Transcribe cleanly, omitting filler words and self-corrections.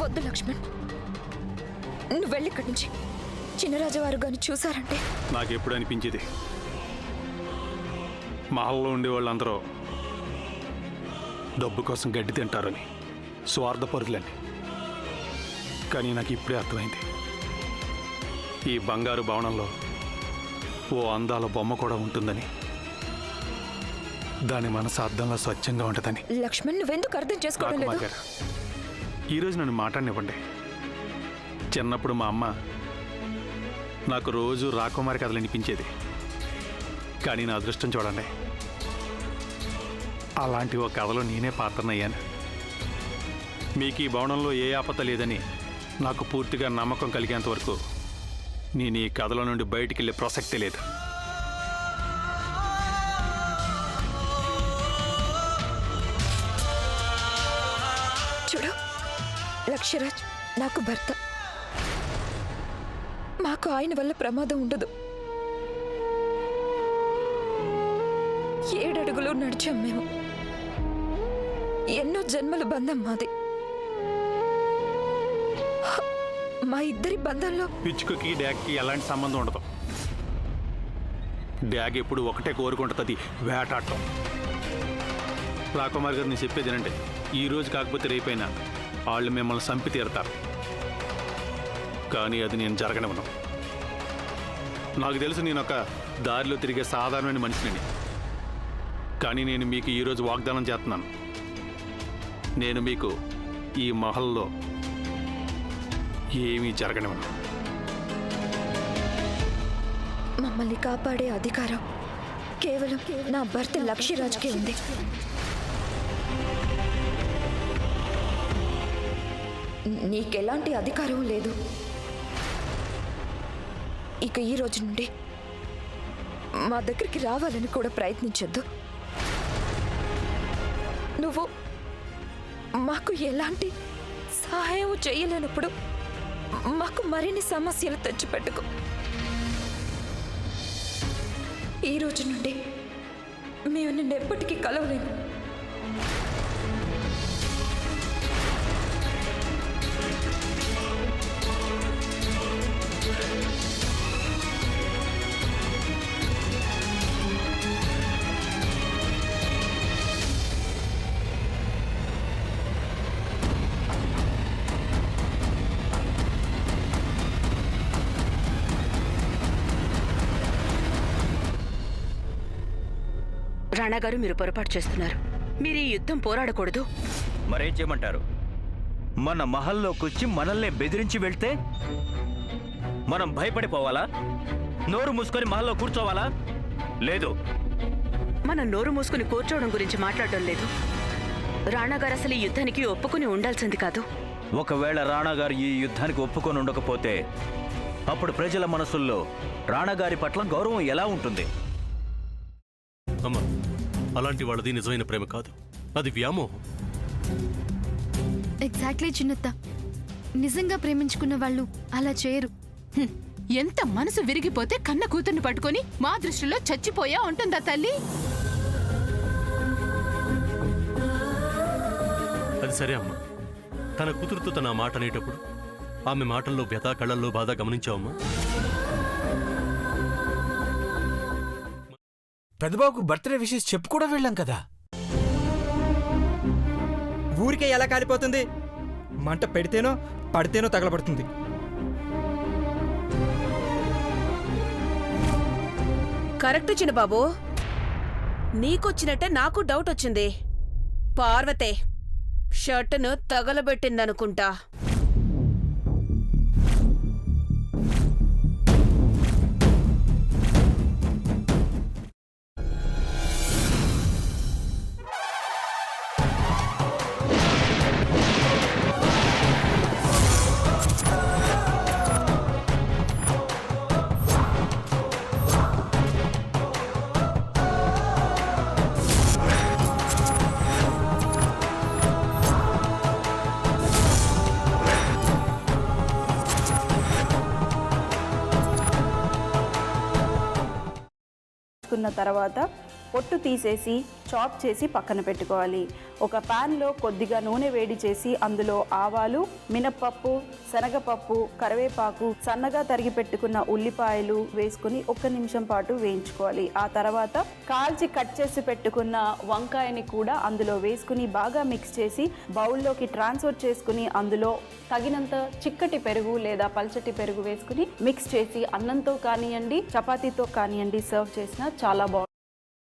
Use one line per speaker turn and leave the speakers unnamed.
వద్దు లక్ష్మణ్, నువ్వు వెళ్ళి ఇక్కడి నుంచి. చిన్నరాజు వారు గాని చూసారంటే.
నాకు ఎప్పుడు అనిపించేది మహల్లో ఉండే వాళ్ళందరూ డబ్బు కోసం గడ్డి తింటారని, స్వార్థపరులని. కానీ నాకు ఇప్పుడే అర్థమైంది, ఈ బంగారు భవనంలో ఓ అందాల బొమ్మ కూడా ఉంటుందని, దాని మనసు అర్థంలో స్వచ్ఛంగా ఉంటుందని.
లక్ష్మణ్, నువ్వెందుకు అర్థం చేసుకోవడం లేదు?
ఈరోజు నన్ను మాట్లాడనివ్వండి. చిన్నప్పుడు మా అమ్మ నాకు రోజు రాకుమారి కథలు వినిపించేది. కానీ నా అదృష్టం చూడండి, అలాంటి ఓ కథలో నేనే పాత్రనయ్యాను. మీకు ఈ భవనంలో ఏ ఆపద లేదని నాకు పూర్తిగా నమ్మకం కలిగేంత వరకు నేను ఈ కథలో నుండి బయటికి వెళ్ళే ప్రసక్తే లేదు.
చూడు లక్ష్యరాజ్, నాకు భర్త. మాకు ఆయన వల్ల ప్రమాదం ఉండదు. 7 అడుగులు నడిచాం మేము. ఎన్నో జన్మల బంధం మాది. మా ఇద్దరి బంధంలో
పిచ్చుకకి డ్యాగ్కి ఎలాంటి సంబంధం ఉండదు. డ్యాగ్ ఎప్పుడు ఒకటే కోరుకుంటుంది, వేటాడటం. రాకుమార్ గారు నేను చెప్పేది ఏంటంటే, ఈ రోజు కాకపోతే రేపైనా వాళ్ళు మిమ్మల్ని చంపి తీరతారు. కానీ అది నేను జరగనివ్వను. నాకు తెలుసు నేను ఒక దారిలో తిరిగే సాధారణమైన మనిషిని. కానీ నేను మీకు ఈరోజు వాగ్దానం చేస్తున్నాను, నేను మీకు ఈ మహల్లో ఏమీ జరగనివ్వను.
మమ్మల్ని కాపాడే అధికారం కేవలం నా భర్త లక్ష్యరాజ్కే ఉంది. నీకెలాంటి అధికారం లేదు. ఇక ఈ రోజు నుండి మా దగ్గరికి రావాలని కూడా ప్రయత్నించొద్దు. నువ్వు మాకు ఎలాంటి సహాయం చేయలేనప్పుడు మాకు మరిన్ని సమస్యలు తెచ్చిపెట్టుకో. ఈ రోజు నుండి మేము నిన్ను ఎప్పటికీ కలవలేము.
రాణా గారు, మీరు పొరపాటు చేస్తున్నారు. మీరు ఈ యుద్ధం పోరాడకూడదు.
మరేం చేయమంటారు? మన మహల్లోకొచ్చి మనల్ని బెదిరించి వెళ్తే మనం భయపడిపోవాలా? నోరు మూసుకొని మహల్లో కూర్చోవాలా? లేదు,
మనం నోరు మూసుకుని కూర్చోవడం గురించి మాట్లాడడం లేదు. రాణా గారు అసలు ఈ యుద్ధానికి ఒప్పుకుని ఉండాల్సింది కాదు.
ఒకవేళ రాణా గారు ఈ యుద్ధానికి ఒప్పుకొని ఉండకపోతే అప్పుడు ప్రజల మనసుల్లో రాణా గారి పట్ల గౌరవం ఎలా ఉంటుంది?
అమ్మా, అలాంటి వాళ్ళది నిజమైన ప్రేమ కాదు, అది వ్యామోహం.
ఎగ్జాక్ట్లీ చిన్నత్త, నిజంగా ప్రేమించుకున్న వాళ్ళు అలా చేయరు.
ఎంత మనసు విరిగిపోతే కన్న కూతుర్ని పట్టుకొని మా దృష్టిలో చచ్చిపోయా ఉంటుందా తల్లి?
అది సరే అమ్మా, తన కూతురుతో తన మాట అనేటప్పుడు ఆమె మాటల్లో వ్యథ, కళ్ళల్లో బాధ గమనించావమ్మా?
పెద్దబాబుకు బర్త్డే విషెస్ చెప్పు కూడా వెళ్ళాం కదా.
ఊరికే ఎలా కాలిపోతుంది? మంట పెడితేనో పడితేనో తగలబడుతుంది.
కరెక్ట్ చిన్నబాబు, నీకొచ్చినట్టే నాకు డౌట్ వచ్చింది. పార్వతే షర్టును తగలబెట్టిందనుకుంటా.
తర్వాత పొట్టు తీసేసి చాప్ చేసి పక్కన పెట్టుకోవాలి. ఒక ప్యాన్లో కొద్దిగా నూనె వేడి చేసి అందులో ఆవాలు, మినప్పప్పు, శనగపప్పు, కరివేపాకు, సన్నగా తరిగి పెట్టుకున్న ఉల్లిపాయలు వేసుకుని 1 నిమిషం పాటు వేయించుకోవాలి. ఆ తర్వాత కాల్చి కట్ చేసి పెట్టుకున్న వంకాయని కూడా అందులో వేసుకుని బాగా మిక్స్ చేసి బౌల్లోకి ట్రాన్స్ఫర్ చేసుకుని అందులో తగినంత చిక్కటి పెరుగు లేదా పల్చటి పెరుగు వేసుకుని మిక్స్ చేసి అన్నంతో కానివ్వండి, చపాతీతో కానివ్వండి సర్వ్ చేసినా చాలా బాగుంటుంది.